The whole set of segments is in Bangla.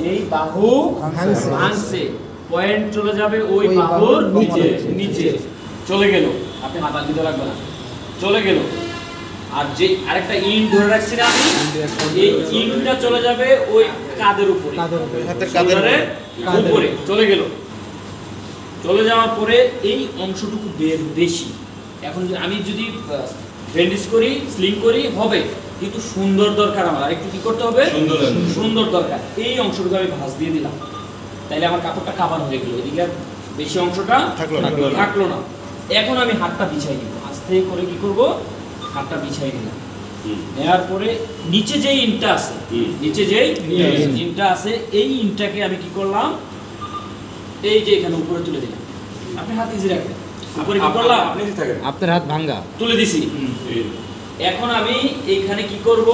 যেই বাহু ভাঙছে পয়েন্ট চলে যাবে ওই বাহুর নিচে চলে গেল, আপনি হাত দিতে লাগবে না, চলে গেল। আর যে আরেকটা ইন ধরে রাখছি না আমি, এই ইনটা চলে যাবে ওই কাঁধের উপরে, উপরে চলে গেল। চলে যাওয়ার পরে এই অংশটুকু বেশি। এখন আমি যদি ব্যান্ডেজ করি, স্লিং করি হবে, কিন্তু সুন্দর দরকার আমার। আর একটু কি করতে হবে, সুন্দর দরকার। এই অংশটুকু আমি ভাঁজ দিয়ে দিলাম, তাইলে আমার কাপড়টা কাভার হয়ে গেল, এদিকে বেশি অংশটা থাকলো না। এখন আমি হাতটা বিছাই দিব, আস্তে করে কি করব, হাতটা বিছাই দিলাম। নেওয়ার পরে নিচে যে ইনটা আছে, নিচে যে ইনটা আছে, এই ইনটাকে আমি কি করলাম, এই যে এখানে উপরে তুলে দিলাম। আপনি হাত ইজি রাখেন, উপরে কি করলাম, আপনার হাত ভাঙা তুলে দিছি। এখন আমি এইখানে কি করব,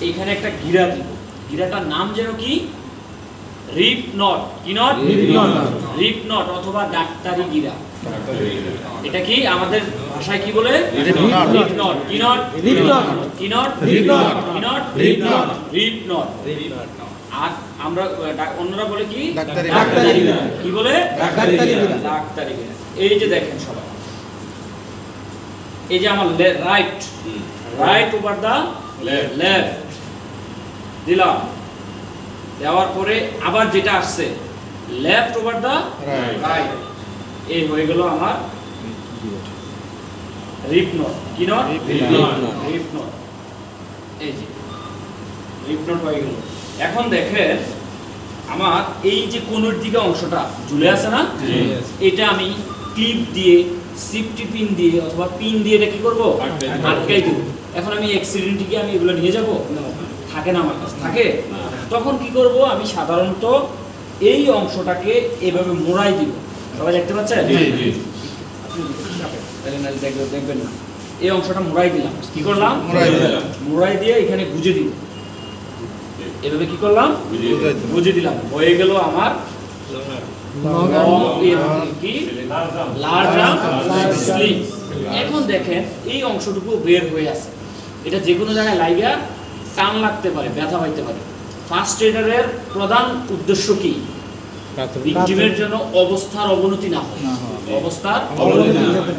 এইখানে একটা গিরা দিব। গিরাটার নাম যেন কি, রিপ নট। কি নট? রিপ নট অথবা ডাক্তারি গিরা। এটা কি আমাদের ভাষায় কি বলে, রিপ নট। কি নট? রিপ নট। কি নট? রিপ নট। কি নট? রিপ নট। রিপ নট। আর আমরা অন্যরা বলে কি, ডাক্তারি গিরা। কি বলে? ডাক্তারি গিরা। এই যে দেখেন সবাই, এই যে আমার রাইট ওভার দা লেফট দিলাম। দেওয়ার পরে আবার যেটা আসছে লেফট ওভার দা রাইট, এই হয়ে গেল আমার রিপ নট। কি নট? রিপ নট। এই যে রিপ নট হয়ে গেল। এখন দেখেন আমার এই যে কোণের দিকে অংশটা ঝুলে আছে না, এটা আমি ক্লিপ দিয়ে, সেফটি পিন দিয়ে অথবা পিন দিয়ে এটা কি করব, আটকাই দেব। এখন আমি অ্যাক্সিডেন্টে আমি এগুলো নিয়ে যাব, থাকে না আমার কাছে, থাকে। তখন কি করব, আমি সাধারণত এই অংশটাকে এভাবে মোড়াই দিব। সবাই দেখতে পাচ্ছেন? দেখবেন না, এই অংশটা মোড়াই দিলাম। কি করলাম? মোড়াই দিয়ে এখানে গুজে দিব। এভাবে কি করলাম, গুজে দিলাম। হয়ে গেল আমার এখন দেখেন এই অংশটুকু বের হয়ে আছে, এটা যে কোনো জায়গায় লাইগা টান লাগতে পারে, ব্যথা পাইতে পারে। ফার্স্ট এডারের প্রধান উদ্দেশ্য কি, ভিকটিমের জন্য অবস্থার অবনতি না হয়, অবস্থার অবনতি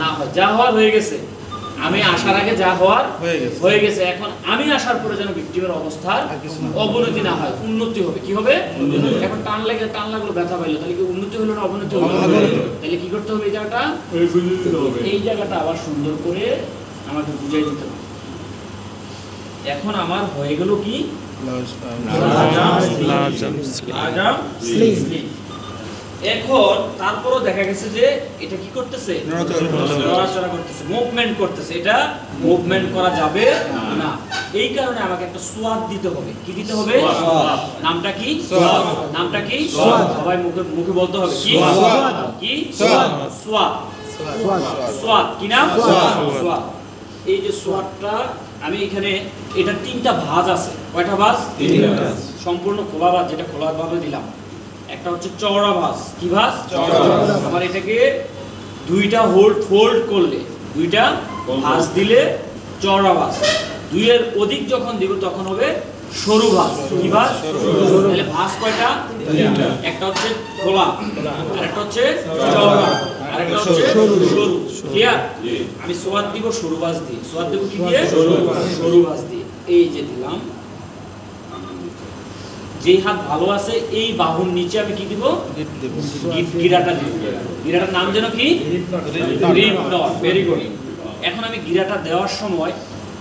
না হয়। যা হওয়ার হয়ে গেছে, আমি আসার আগে যা হওয়ার হয়ে গেছে। এখন আমি আসার পরে যেন ভিকটিমের অবস্থার অবনতি না হয়, উন্নতি হবে। কি হবে? এখন টান লাগলো, ব্যথা পাইলো, তাহলে কি উন্নতি হলো না অবনতি হলো? তাহলে কি করতে হবে, এই জায়গাটা আবার সুন্দর করে আমাকে বুঝাই দিতে হবে। এখন আমার হয়ে গেল কি, এখন তারপরও দেখা গেছে যে এটা কি করতেছে, নড়াচড়া করতেছে, মুভমেন্ট করতেছে। এটা মুভমেন্ট করা যাবে না। এই কারণে আমাকে একটা সোয়াদ দিতে হবে। কি দিতে হবে? নামটা কি? নামটা কি? সবাই মুখে বলতে হবে। কি? কি? সোয়াদ। সোয়াদ। কি নাম? সোয়াদ। এই যে সোয়াদটা আমি এখানে, এটা তিনটা ভাঁজ আছে। কয়টা ভাঁজ? তিনটা ভাঁজ। সম্পূর্ণ খোলা ভাঁজ, যেটা খোলা ভাবে দিলাম। একটা হচ্ছে চওড়া ভাঁজ। কি ভাঁজ? চওড়া ভাঁজ। আমার এটাকে দুইটা ফোল্ড করলে, দুইটা ভাঁজ দিলে চওড়া ভাঁজ। দুইয়ের অধিক যখন দিব তখন হবে সরু ভাঁজ। কি ভাঁজ? তাহলে ভাঁজ কয়টা? তিনটা। একটা হচ্ছে খোলা, আরেকটা হচ্ছে চওড়া, আরেকটা হচ্ছে সরু। ক্লিয়ার? আমি সোয়াদ দিব সরু ভাঁজ দিয়ে। সোয়াদ দেব কি দিয়ে? সরু ভাঁজ দিয়ে। এই যে দিলাম। যেই হাত ভালো আছে এই বাহুর নিচে আমি কি দিব? গিরাটা দিব। গিরাটার নাম যেন কি? Rip not. Very good. এখন আমি গিরাটা দেওয়ার সময়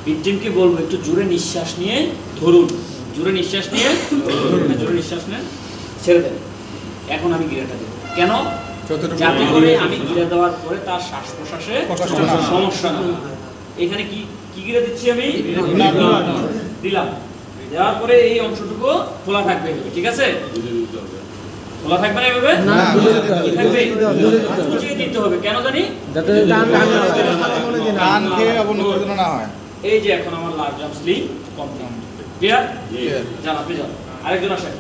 ভিকটিমকে বলবো একটু জোরে নিঃশ্বাস নিয়ে ধরুন। জোরে নিঃশ্বাস নিয়ে জোরে নিঃশ্বাস নেন, ছেড়ে দেন। এখন আমি গিরাটা দেব। কেন? যাতে করে আমি গিরা দেওয়ার পরে তার শ্বাস প্রশ্বাসে সমস্যা না হয়। এখানে কি কি গিরা দিচ্ছি আমি? দিলাম। দেওয়ার পরে এই অংশটুকু খোলা থাকবে। ঠিক আছে? খোলা থাকবে না এভাবে? না, থাকবে। বুঝিয়ে দিতে হবে। কেন জানি? যাতে টান খেয়ে অবনতি না হয়। এই যে এখন আমার large arm sling complete. Clear? যান আপনি যান। আরেকজন আসেন।